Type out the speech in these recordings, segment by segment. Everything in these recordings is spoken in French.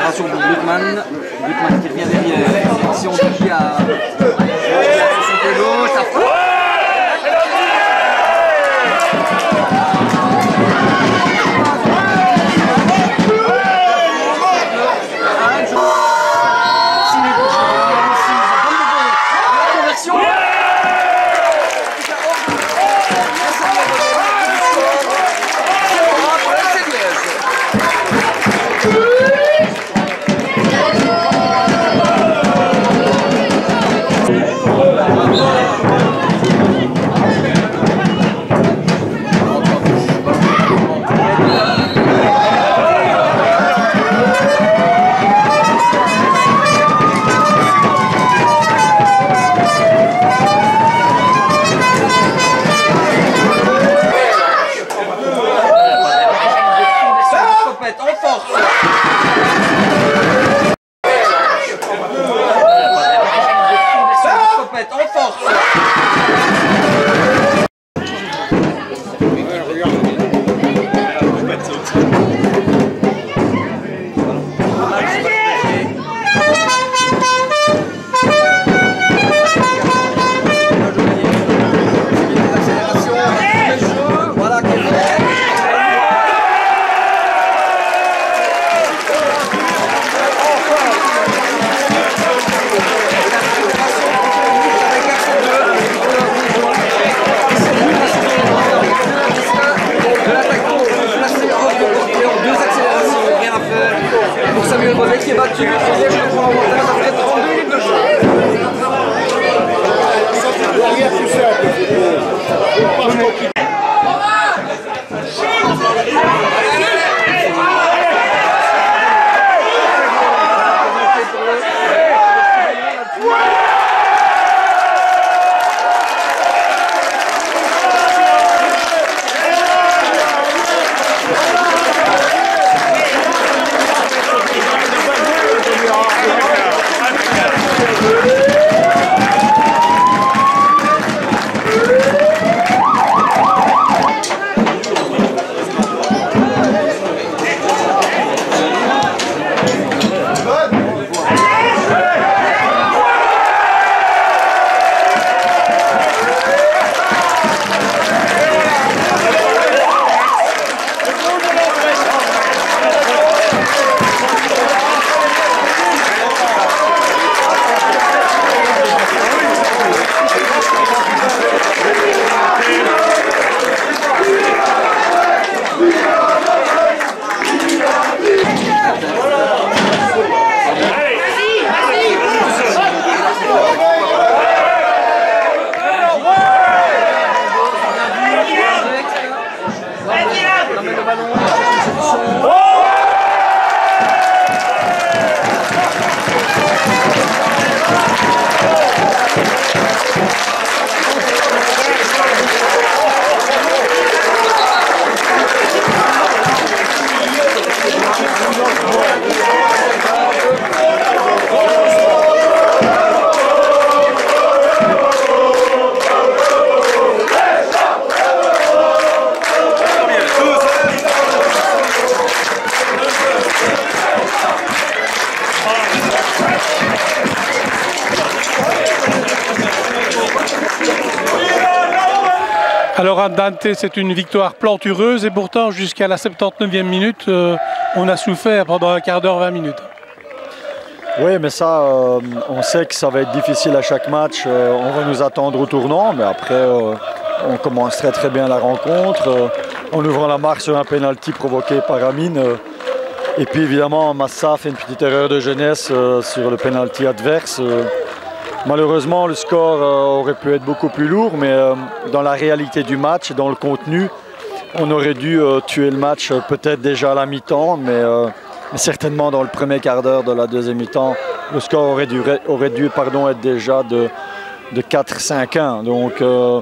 accélération pour Gutmann. Gutmann qui revient derrière. Si on dit à son côté gauche, ça frappe. Qui est battu, après 32 minutes de jeu. Alors à Dante, c'est une victoire plantureuse et pourtant jusqu'à la 79e minute, on a souffert pendant un quart d'heure, 20 minutes. Oui, mais ça, on sait que ça va être difficile à chaque match. On va nous attendre au tournant, mais après, on commence très très bien la rencontre. En ouvrant la marque sur un penalty provoqué par Amine. Et puis évidemment, Massa fait une petite erreur de jeunesse sur le penalty adverse. Malheureusement, le score aurait pu être beaucoup plus lourd, mais dans la réalité du match et dans le contenu, on aurait dû tuer le match peut-être déjà à la mi-temps, mais certainement dans le premier quart d'heure de la deuxième mi-temps, le score aurait dû être déjà de 4-5-1. Donc ouais,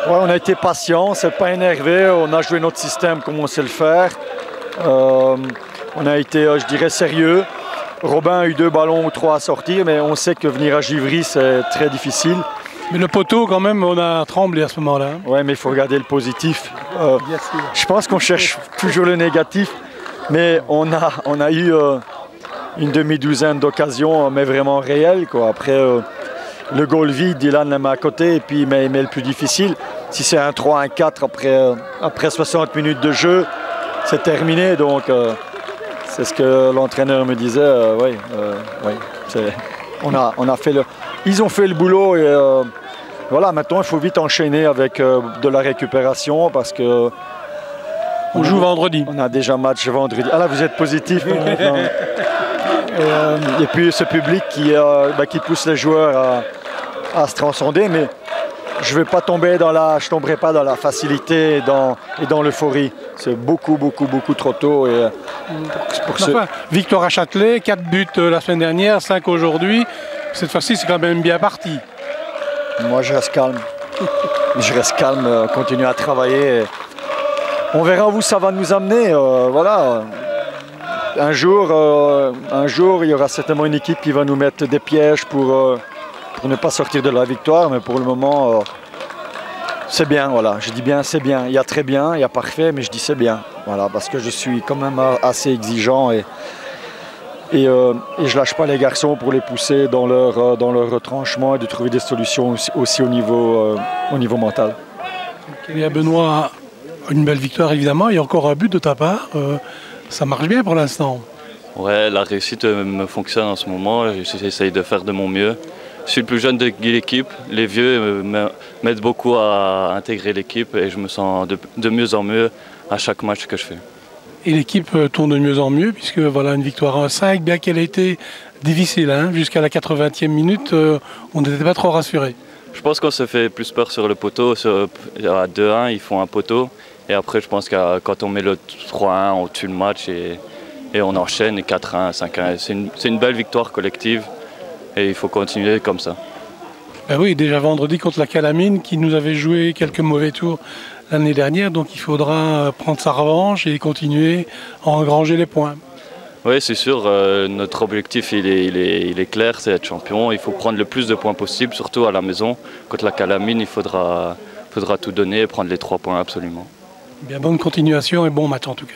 on a été patient, on ne s'est pas énervé, on a joué notre système comme on sait le faire. On a été, je dirais, sérieux. Robin a eu 2 ballons ou 3 à sortir, mais on sait que venir à Givry, c'est très difficile. Mais le poteau, quand même, on a tremblé à ce moment-là. Oui, mais il faut regarder le positif. Je pense qu'on cherche toujours le négatif, mais on a eu une demi-douzaine d'occasions, mais vraiment réelles, quoi. Après, le goal vide, Dylan le met à côté et puis il met le plus difficile. Si c'est un 3, un 4 après 60 minutes de jeu, c'est terminé. Donc, c'est ce que l'entraîneur me disait. On a fait ils ont fait le boulot et voilà, maintenant il faut vite enchaîner avec de la récupération parce que on joue vendredi. On a déjà match vendredi. Ah là, vous êtes positif. Et puis ce public qui pousse les joueurs à se transcender, mais je ne tomberai pas dans la facilité et dans l'euphorie. C'est beaucoup trop tôt. Et victoire à Châtelet, 4 buts la semaine dernière, 5 aujourd'hui. Cette fois-ci, c'est quand même bien parti. Moi, je reste calme. Continue à travailler. On verra où ça va nous amener. Voilà. Un jour, il y aura certainement une équipe qui va nous mettre des pièges pour ne pas sortir de la victoire. Mais pour le moment, c'est bien. Voilà. Je dis bien, c'est bien. Il y a très bien, il y a parfait, mais je dis c'est bien. Voilà, parce que je suis quand même assez exigeant et je lâche pas les garçons pour les pousser dans leur retranchement et de trouver des solutions aussi au niveau mental. Il y a Benoît, une belle victoire évidemment. Il y a encore un but de ta part. Ça marche bien pour l'instant. Ouais, la réussite me fonctionne en ce moment. J'essaye de faire de mon mieux. Je suis le plus jeune de l'équipe. Les vieux m'aident beaucoup à intégrer l'équipe et je me sens de mieux en mieux à chaque match que je fais. Et l'équipe tourne de mieux en mieux puisque voilà une victoire à 5, bien qu'elle ait été difficile. Jusqu'à la 80e minute, on n'était pas trop rassurés. Je pense qu'on se fait plus peur sur le poteau. À 2-1, ils font un poteau. Et après, je pense que quand on met le 3-1, on tue le match et on enchaîne. Et 4-1, 5-1. C'est une belle victoire collective et il faut continuer comme ça. Ben oui, déjà vendredi contre la Calamine qui nous avait joué quelques mauvais tours l'année dernière. Donc il faudra prendre sa revanche et continuer à engranger les points. Oui, c'est sûr. Notre objectif, il est clair, c'est être champion. Il faut prendre le plus de points possible, surtout à la maison. Contre la Calamine, il faudra tout donner et prendre les 3 points absolument. Bien, bonne continuation et bon match en tout cas.